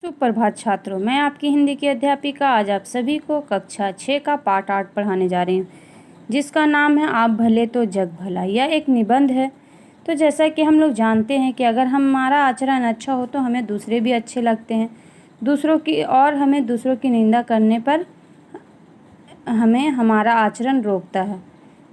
सुप्रभात छात्रों, मैं आपकी हिंदी की अध्यापिका आज आप सभी को कक्षा 6 का पाठ 8 पढ़ाने जा रही हूँ, जिसका नाम है आप भले तो जग भला। यह एक निबंध है। तो जैसा कि हम लोग जानते हैं कि अगर हमारा आचरण अच्छा हो तो हमें दूसरे भी अच्छे लगते हैं, हमें दूसरों की निंदा करने पर हमें हमारा आचरण रोकता है।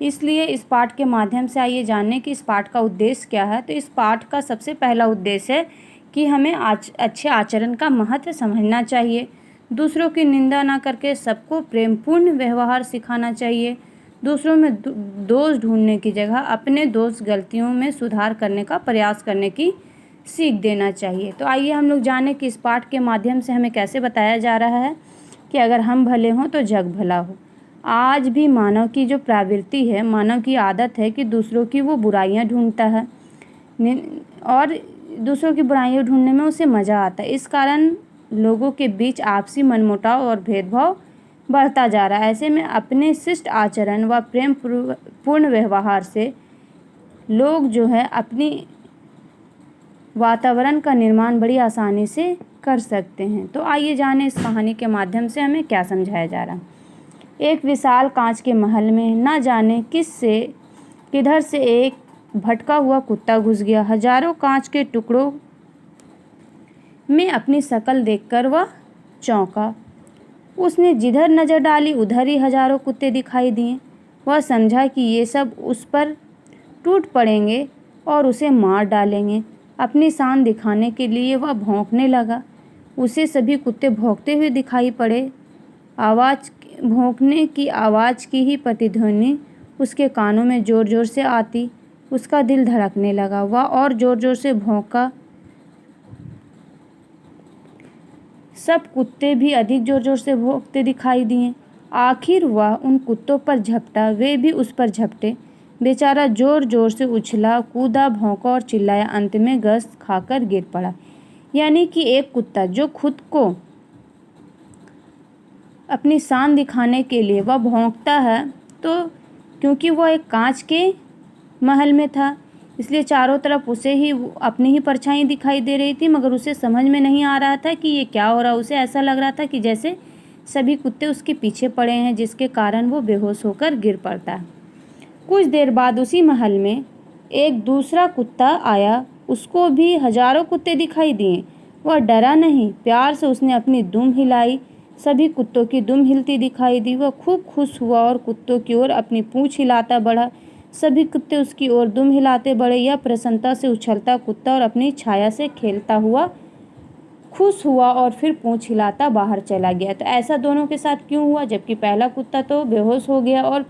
इसलिए इस पाठ के माध्यम से आइए जानने कि इस पाठ का उद्देश्य क्या है। तो इस पाठ का सबसे पहला उद्देश्य है कि हमें अच्छे आचरण का महत्व समझना चाहिए। दूसरों की निंदा ना करके सबको प्रेमपूर्ण व्यवहार सिखाना चाहिए। दूसरों में दोष ढूंढने की जगह अपने दोष गलतियों में सुधार करने का प्रयास करने की सीख देना चाहिए। तो आइए हम लोग जानें कि इस पाठ के माध्यम से हमें कैसे बताया जा रहा है कि अगर हम भले हों तो जग भला हो। आज भी मानव की जो प्रवृत्ति है, मानव की आदत है कि दूसरों की वो बुराइयां ढूंढता है और दूसरों की बुराइयां ढूंढने में उसे मज़ा आता है। इस कारण लोगों के बीच आपसी मनमुटाव और भेदभाव बढ़ता जा रहा है। ऐसे में अपने शिष्ट आचरण व प्रेम पूर्ण व्यवहार से लोग जो है अपनी वातावरण का निर्माण बड़ी आसानी से कर सकते हैं। तो आइए जानें इस कहानी के माध्यम से हमें क्या समझाया जा रहा है। एक विशाल कांच के महल में न जाने किधर से एक भटका हुआ कुत्ता घुस गया। हजारों कांच के टुकड़ों में अपनी शक्ल देखकर वह चौंका। उसने जिधर नजर डाली उधर ही हजारों कुत्ते दिखाई दिए। वह समझा कि ये सब उस पर टूट पड़ेंगे और उसे मार डालेंगे। अपनी शान दिखाने के लिए वह भौंकने लगा। उसे सभी कुत्ते भौंकते हुए दिखाई पड़े। भौंकने की आवाज़ की ही प्रतिध्वनि उसके कानों में जोर जोर से आती। उसका दिल धड़कने लगा। वह और जोर जोर से भौंका। सब कुत्ते भी अधिक जोर जोर से भौंकते दिखाई दिए। आखिर वह उन कुत्तों पर झपटा, वे भी उस पर झपटे। बेचारा जोर जोर से उछला, कूदा, भौंका और चिल्लाया। अंत में गश्त खाकर गिर पड़ा। यानी कि एक कुत्ता जो खुद को अपनी शान दिखाने के लिए वह भौंकता है, तो क्योंकि वह एक कांच के महल में था इसलिए चारों तरफ उसे ही अपनी ही परछाई दिखाई दे रही थी, मगर उसे समझ में नहीं आ रहा था कि ये क्या हो रहा। उसे ऐसा लग रहा था कि जैसे सभी कुत्ते उसके पीछे पड़े हैं, जिसके कारण वो बेहोश होकर गिर पड़ता है। कुछ देर बाद उसी महल में एक दूसरा कुत्ता आया। उसको भी हजारों कुत्ते दिखाई दिए। वह डरा नहीं, प्यार से उसने अपनी दुम हिलाई। सभी कुत्तों की दुम हिलती दिखाई दी। वह खूब खुश हुआ और कुत्तों की ओर अपनी पूंछ हिलाता बढ़ा। सभी कुत्ते उसकी ओर दुम हिलाते बढ़े। यह प्रसन्नता से उछलता कुत्ता और अपनी छाया से खेलता हुआ खुश हुआ और फिर पूंछ हिलाता बाहर चला गया। तो ऐसा दोनों के साथ क्यों हुआ? जबकि पहला कुत्ता तो बेहोश हो गया और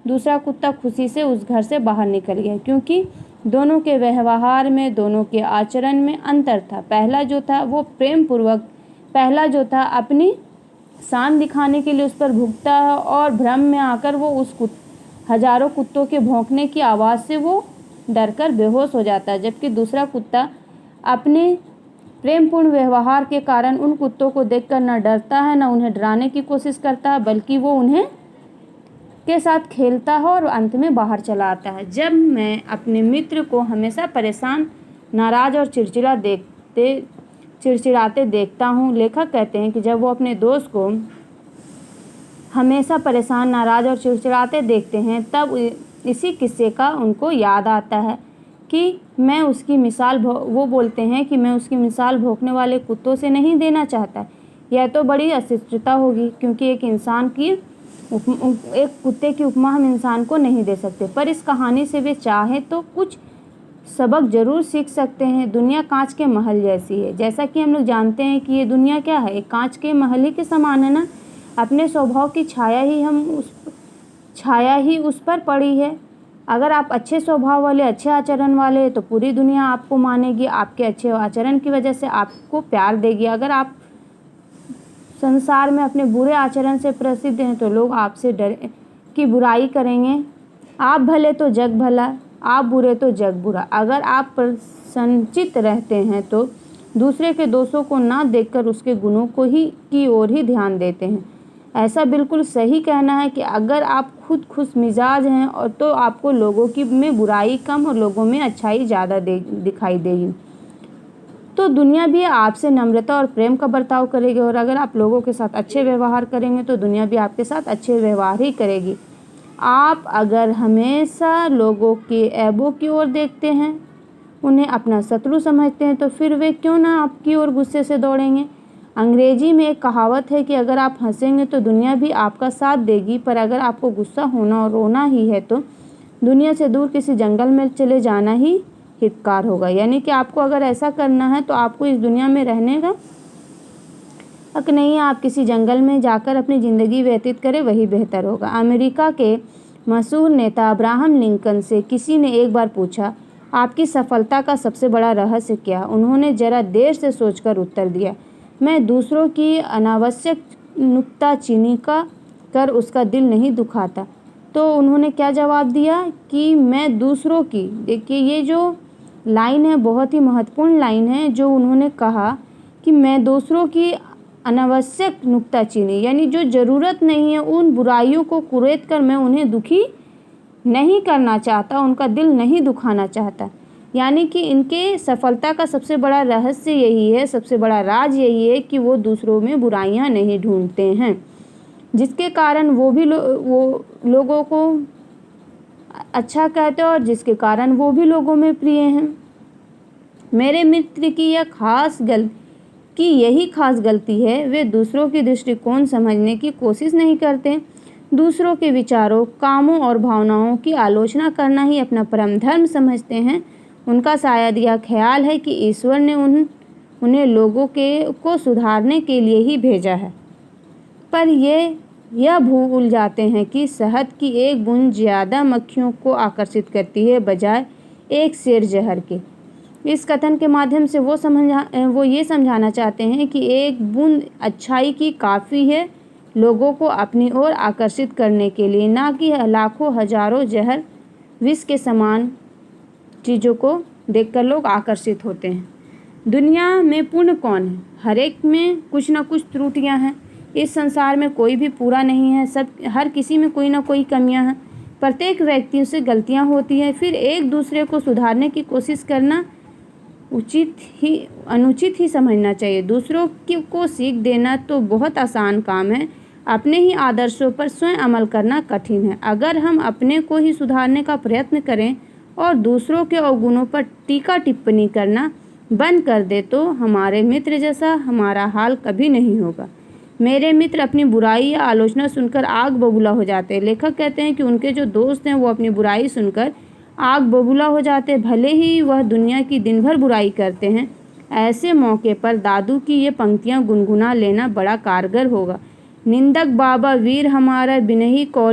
दूसरा कुत्ता खुशी से उस घर से बाहर निकल गया, क्योंकि दोनों के व्यवहार में, दोनों के आचरण में अंतर था। पहला जो था अपनी शान दिखाने के लिए उस पर भुगता है और भ्रम में आकर वो उस हजारों कुत्तों के भौंकने की आवाज़ से वो डरकर बेहोश हो जाता है। जबकि दूसरा कुत्ता अपने प्रेमपूर्ण व्यवहार के कारण उन कुत्तों को देखकर न डरता है, न उन्हें डराने की कोशिश करता है, बल्कि वो उन्हें के साथ खेलता है और अंत में बाहर चला आता है। जब मैं अपने मित्र को हमेशा परेशान, नाराज और चिड़चिड़ाते देखता हूँ। लेखक कहते हैं कि जब वो अपने दोस्त को हमेशा परेशान, नाराज और चिड़चिड़ाते देखते हैं, तब इसी किस्से का उनको याद आता है कि वो बोलते हैं कि मैं उसकी मिसाल भौंकने वाले कुत्तों से नहीं देना चाहता। यह तो बड़ी अशिष्टता होगी, क्योंकि एक कुत्ते की उपमा हम इंसान को नहीं दे सकते। पर इस कहानी से वे चाहे तो कुछ सबक जरूर सीख सकते हैं। दुनिया कांच के महल जैसी है। जैसा कि हम लोग जानते हैं कि ये दुनिया क्या है, एक कांच के महल ही के समान है ना। अपने स्वभाव की छाया ही उस पर पड़ी है। अगर आप अच्छे स्वभाव वाले, अच्छे आचरण वाले, तो पूरी दुनिया आपको मानेगी। आपके अच्छे आचरण की वजह से आपको प्यार देगी। अगर आप संसार में अपने बुरे आचरण से प्रसिद्ध हैं तो लोग आपसे डर की बुराई करेंगे। आप भले तो जग भला, आप बुरे तो जग बुरा। अगर आप प्रसन्नचित्त रहते हैं तो दूसरे के दोषों को ना देखकर उसके गुणों की ओर ही ध्यान देते हैं। ऐसा बिल्कुल सही कहना है कि अगर आप खुद खुश मिजाज हैं और तो आपको लोगों में बुराई कम और लोगों में अच्छाई ज़्यादा दिखाई देगी। तो दुनिया भी आपसे नम्रता और प्रेम का बर्ताव करेगी। और अगर आप लोगों के साथ अच्छे व्यवहार करेंगे तो दुनिया भी आपके साथ अच्छे व्यवहार ही करेगी। आप अगर हमेशा लोगों के ऐबों की ओर देखते हैं, उन्हें अपना शत्रु समझते हैं, तो फिर वे क्यों ना आपकी ओर गुस्से से दौड़ेंगे। अंग्रेजी में एक कहावत है कि अगर आप हंसेंगे तो दुनिया भी आपका साथ देगी, पर अगर आपको गुस्सा होना और रोना ही है तो दुनिया से दूर किसी जंगल में चले जाना ही हितकार होगा। यानी कि आपको अगर ऐसा करना है तो आपको इस दुनिया में रहने का हक नहीं है। आप किसी जंगल में जाकर अपनी ज़िंदगी व्यतीत करें, वही बेहतर होगा। अमेरिका के मशहूर नेता अब्राहम लिंकन से किसी ने एक बार पूछा, आपकी सफलता का सबसे बड़ा रहस्य क्या? उन्होंने जरा देर से सोचकर उत्तर दिया, मैं दूसरों की अनावश्यक नुक्ताचीनी कर उसका दिल नहीं दुखाता। तो उन्होंने क्या जवाब दिया कि मैं दूसरों की, देखिए ये जो लाइन है बहुत ही महत्वपूर्ण लाइन है जो उन्होंने कहा कि मैं दूसरों की अनावश्यक नुक्ताचीनी, यानी जो ज़रूरत नहीं है उन बुराइयों को कुरेद कर मैं उन्हें दुखी नहीं करना चाहता, उनका दिल नहीं दुखाना चाहता। यानी कि इनके सफलता का सबसे बड़ा रहस्य यही है, सबसे बड़ा राज यही है कि वो दूसरों में बुराइयां नहीं ढूंढते हैं, जिसके कारण वो लोगों को अच्छा कहते हैं और जिसके कारण वो भी लोगों में प्रिय हैं। मेरे मित्र की यही खास गलती है, वे दूसरों की दृष्टिकोण समझने की कोशिश नहीं करते। दूसरों के विचारों, कामों और भावनाओं की आलोचना करना ही अपना परम धर्म समझते हैं। उनका शायद यह ख्याल है कि ईश्वर ने उन्हें लोगों को सुधारने के लिए ही भेजा है, पर यह भूल जाते हैं कि शहद की एक बूंद ज़्यादा मक्खियों को आकर्षित करती है बजाय एक सेर जहर के। इस कथन के माध्यम से वो ये समझाना चाहते हैं कि एक बूंद अच्छाई की काफ़ी है लोगों को अपनी ओर आकर्षित करने के लिए, ना कि लाखों हजारों जहर विष के समान चीज़ों को देखकर लोग आकर्षित होते हैं। दुनिया में पूर्ण कौन है? हर एक में कुछ ना कुछ त्रुटियां हैं। इस संसार में कोई भी पूरा नहीं है, हर किसी में कोई ना कोई कमियां हैं। प्रत्येक व्यक्ति से गलतियां होती हैं, फिर एक दूसरे को सुधारने की कोशिश करना अनुचित ही समझना चाहिए। दूसरों को सीख देना तो बहुत आसान काम है, अपने ही आदर्शों पर स्वयं अमल करना कठिन है। अगर हम अपने को ही सुधारने का प्रयत्न करें और दूसरों के अवगुणों पर टीका टिप्पणी करना बंद कर दे तो हमारे मित्र जैसा हमारा हाल कभी नहीं होगा। मेरे मित्र अपनी बुराई या आलोचना सुनकर आग बबूला हो जाते हैं। लेखक कहते हैं कि उनके जो दोस्त हैं वो अपनी बुराई सुनकर आग बबूला हो जाते हैं, भले ही वह दुनिया की दिन भर बुराई करते हैं। ऐसे मौके पर दादू की ये पंक्तियाँ गुनगुना लेना बड़ा कारगर होगा। निंदक बाबा वीर हमारा बिनही कौल